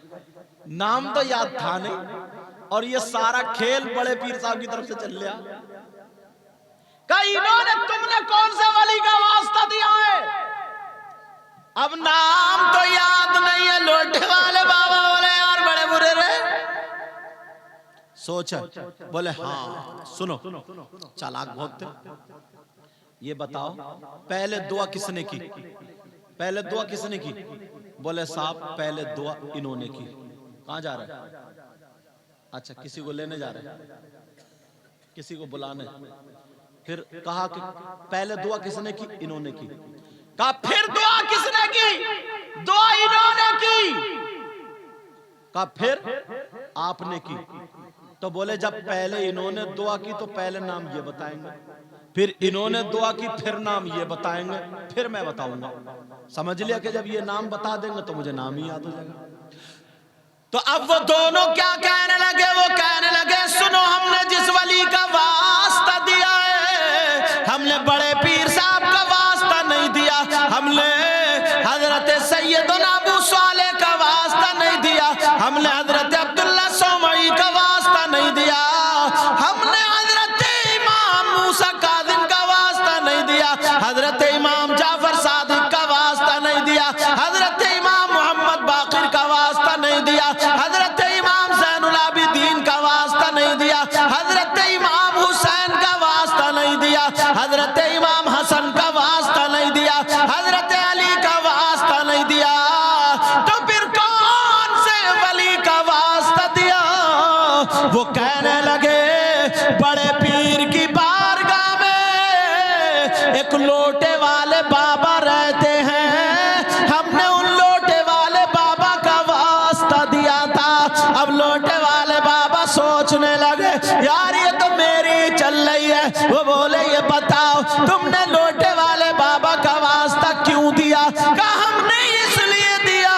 नाम तो याद था नहीं, और ये सारा खेल बड़े पीर साहब की तरफ से चल लिया। इन्होंने तुमने कौन से वली का वास्ता दिया है, अब नाम तो याद नहीं है। लोटे वाले बाबा बोले यार बड़े बुरे रहे, सोचा, बोले हाँ सुनो, चालाक बहुत थे, ये बताओ पहले दुआ किसने की, पहले दुआ किसने की? बोले साहब पहले दुआ इन्होंने की। कहाँ जा रहा है? अच्छा किसी को लेने जा रहे हैं, किसी को बुलाने। फिर कहा कि पहले दुआ किसने की? इन्होंने की। कहा फिर दुआ किसने की? दुआ इन्होंने की। कहा फिर आपने की। तो बोले जब पहले इन्होंने दुआ की तो पहले नाम ये बताएंगे, फिर इन्होंने दुआ की फिर नाम ये बताएंगे, फिर मैं बताऊंगा। समझ लिया कि जब ये नाम बता देंगे तो मुझे नाम ही याद हो जाएगा। तो अब वो दोनों क्या कहने लगे? वो कहने लगे सुनो, हमने जिस वली का वास्ता दिया है, हमने बड़े पीर साहब का वास्ता नहीं दिया, हमने हजरत सैयदना अबू सालेह का वास्ता नहीं दिया, हमने हजरत अब्दुल्ला सोमई का वास्ता नहीं दिया, हमने हजरत इमाम मूसा कादिम का वास्ता नहीं दिया, हजरत इमाम जाफर सादिक का वास्ता नहीं दिया, हजरत इमाम मोहम्मद बाकिर का वास्ता नहीं दिया, हजरत इमाम ज़ैनुल आबिदीन का वास्ता नहीं दिया, हजरत इमाम हुसैन का वास्ता नहीं दिया, हजरत इमाम हसन का वास्ता नहीं दिया, हजरत अली का वास्ता नहीं दिया। तो फिर कौन से वली का वास्ता दिया? वो कहने लगे बड़े पीर की बारगाह में एक लोटे वाले बाबा रहते हैं, हमने उन लोटे वाले बाबा का वास्ता दिया था। अब लोटे वाले बाबा सोचने लगे यार ये तो मेरी चल रही है। वो बोले ये बताओ तुमने लोटे वाले बाबा का वास्ता क्यों दिया? कहा हमने इसलिए दिया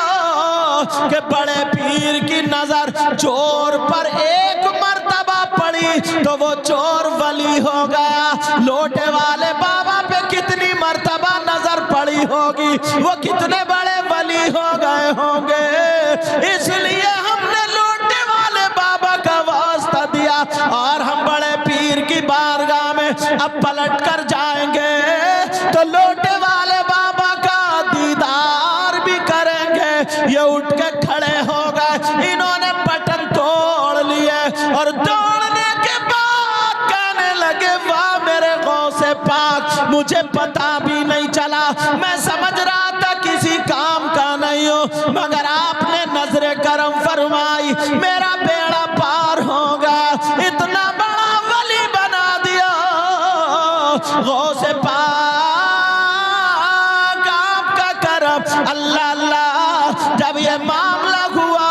कि बड़े पीर की नजर चोर पर एक मर्तबा पड़ी तो वो चोर वली हो गया। लोटे वाले बाबा पे कितनी मर्तबा नजर पड़ी होगी, वो कितने बड़े वली हो गए होंगे, इसलिए हमने लोटे वाले बाबा का वास्ता दिया। और हम बड़े पीर की बारगाह में अब पलट कर जाएंगे तो लोटे वाले बाबा का दीदार भी करेंगे। ये उठ के खड़े हो गए, इन्होंने बटन तोड़ लिए और दौड़ने के बाद कहने लगे वाह मेरे गौसे पाक, मुझे पता भी नहीं चला, मैं समझ रहा था किसी काम का नहीं हो, मगर आपने नजरे करम फरमाई, मेरा बेड़ा पार होगा, इतना बड़ा वली बना दिया। गौसे पाक आपका करम, अल्लाह अल्लाह। जब ये मामला हुआ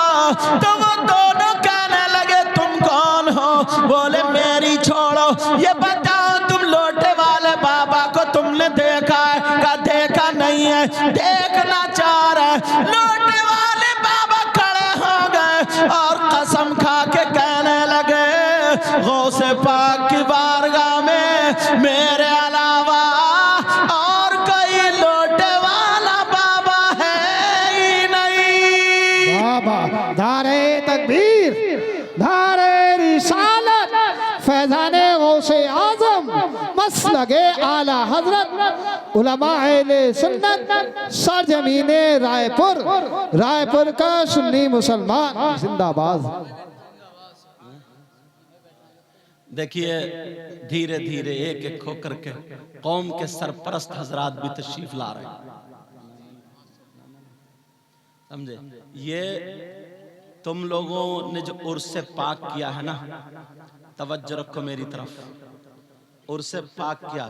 तो वो दोनों कहने लगे तुम कौन हो? बोले मेरी छोड़ो, ये बताओ तुम लोटे वाले बाबा को तुमने देखा है? का देखा नहीं है, देखना चाह रहे। लोटे वाले बाबा खड़े हो गए और कसम खा के कहने लगे गौसे पाक की बारगाह में मेरे अलावा और कोई लोटे वाला बाबा है ही नहीं। बाबा धारे तकबीर, धारे रिसालत, फैज़ाने गौसे आज़म मसलके आला हजरत उलमा अहले सुन्नत सरजमीने रायपुर, रायपुर का सुन्नी मुसलमान जिंदाबाद। देखिए धीरे धीरे एक एक होकर के कौम के सरपरस्त हजरात भी तशरीफ ला रहे हैं, समझे। ये तुम लोगों ने जो उर्से पाक किया है ना, तवज्जो रखो मेरी तरफ। उर्से पाक किया,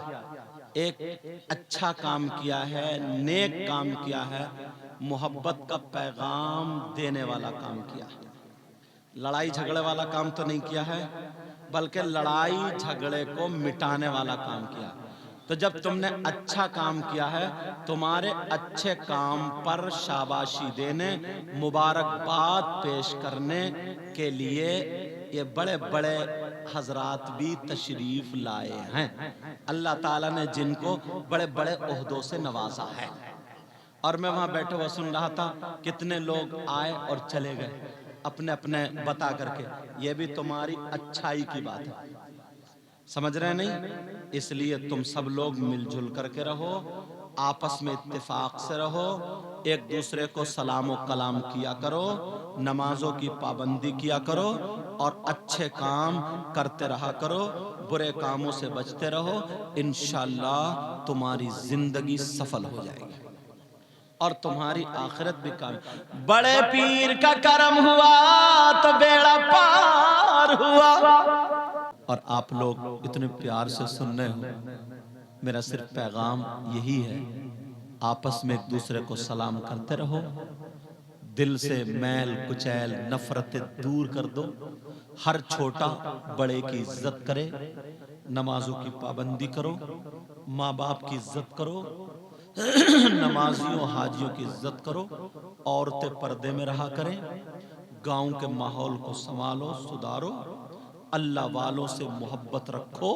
एक अच्छा काम किया है, नेक काम किया है, मोहब्बत का पैगाम देने वाला काम किया है। लड़ाई झगड़े वाला काम तो नहीं किया है, बल्कि लड़ाई झगड़े को मिटाने वाला काम किया। तो जब तुमने अच्छा काम किया है, तुम्हारे अच्छे काम पर शाबाशी देने, मुबारकबाद पेश करने के लिए ये बड़े बड़े हजरात भी तशरीफ लाए हैं। अल्लाह ताला ने जिनको बड़े बड़े ओहदों से नवाजा है। और मैं वहां बैठे हुआ सुन रहा था, कितने लोग आए और चले गए अपने अपने बता करके। ये भी तुम्हारी अच्छाई की बात है, समझ रहे नहीं। इसलिए तुम सब लोग मिलजुल करके रहो, आपस में इत्तेफाक से रहो, एक दूसरे को सलाम व कलाम किया करो, नमाजों की पाबंदी किया करो और अच्छे काम करते रहा करो, बुरे कामों से बचते रहो। इंशाअल्लाह तुम्हारी जिंदगी सफल हो जाएगी और तुम्हारी आखिरत भी कामयाब। बड़े पीर का करम हुआ तो बेड़ा पार हुआ। और आप लोग इतने प्यार से सुन रहे हो, मेरा सिर्फ पैगाम यही है, आपस में एक दूसरे को सलाम करते रहो, दिल से मैल कुचैल नफरतें दूर कर दो, हर छोटा बड़े की इज्जत करे, नमाजों की पाबंदी करो, माँ बाप की इज्जत करो, नमाजियों हाजियों की इज्जत करो, औरतें पर्दे में रहा करें, गांव के माहौल को संभालो, सुधारो, अल्लाह वालों से मोहब्बत रखो।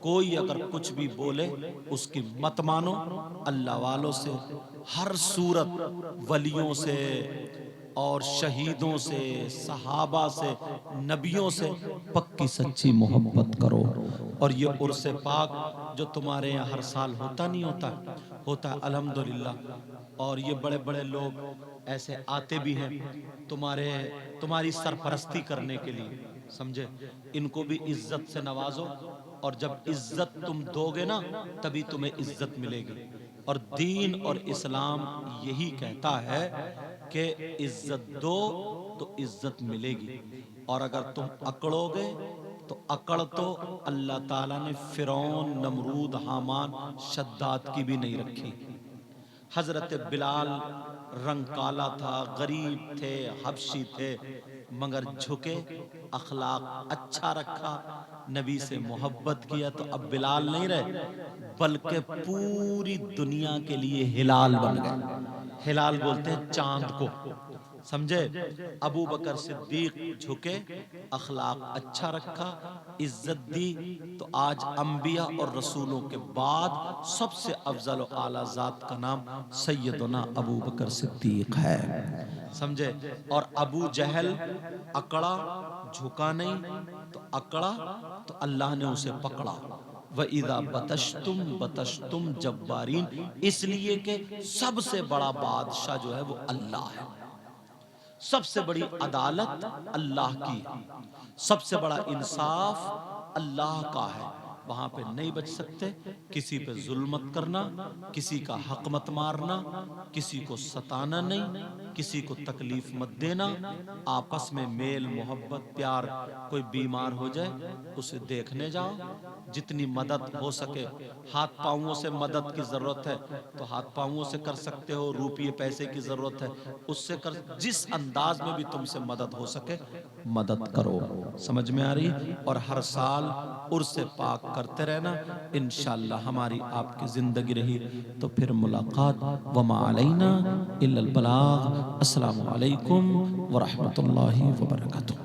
कोई अगर कुछ भी बोले उसकी मत मानो। अल्लाह वालों से हर सूरत, वलियों से और शहीदों से, सहाबा से, नबियों से पक्की सच्ची मोहब्बत करो। और ये उर्से पाक जो तुम्हारे यहाँ हर साल होता नहीं होता, होता है अल्हम्दुलिल्लाह। और ये बड़े बड़े लोग ऐसे आते भी हैं तुम्हारी सरपरस्ती करने के लिए, समझे। इनको भी इज्जत से नवाजो, और जब इज्जत तुम दोगे ना तभी तुम्हें इज्जत मिलेगी। और दीन और इस्लाम यही कहता है कि इज्जत दो तो इज्जत मिलेगी। और अगर तुम अकड़ोगे तो अकड़ तो अल्लाह ताला ने फिरौन, नमरूद, हामान, शद्दाद की भी नहीं रखी। हजरत बिलाल रंग काला था, गरीब थे, हबशी थे, मगर झुके, अखलाक अच्छा रखा, नबी से मोहब्बत किया। तो अब बिलाल नहीं रहे, बल्कि पूरी दुनिया के लिए हिलाल बन गए। हिलाल बोलते हैं चांद को, समझे। अबू बकर सिद्दीक झुके, अखलाक अच्छा रखा, इज्जत दी। तो आज अंबिया और रसूलों के बाद सबसे अफजल और आला जात का नाम सैयदना अबू बकर सिद्दीक है, समझे। और अबू जहल अकड़ा, झुका नहीं, तो अकड़ा तो अल्लाह ने उसे पकड़ा। व इदा बतश्तुम जब्बारीन, इसलिए कि सबसे बड़ा बादशाह जो है वो अल्लाह है, सबसे बड़ी अदालत अल्लाह की, सबसे बड़ा इंसाफ अल्लाह का है। वहां पे नहीं बच सकते। किसी पे जुल्म मत करना, किसी का हक मत मारना, किसी को सताना नहीं, किसी को तकलीफ मत देना। आपस में मेल मोहब्बत प्यार। कोई बीमार हो जाए उसे देखने जाओ, जितनी मदद हो सके। हाथ पांवों से मदद की जरूरत है तो हाथ पांवों से कर सकते हो, रुपये पैसे की जरूरत है उससे कर, जिस अंदाज में भी तुमसे मदद हो सके मदद करो। समझ में आ रही। और हर साल उर्से पाक करते रहना, इंशाअल्लाह हमारी आपकी जिंदगी रही तो फिर मुलाकात। वमा अलैना इल्लल बलाग। अस्सलामु अलैकुम व रहमतुल्लाहि व बरकातुहू।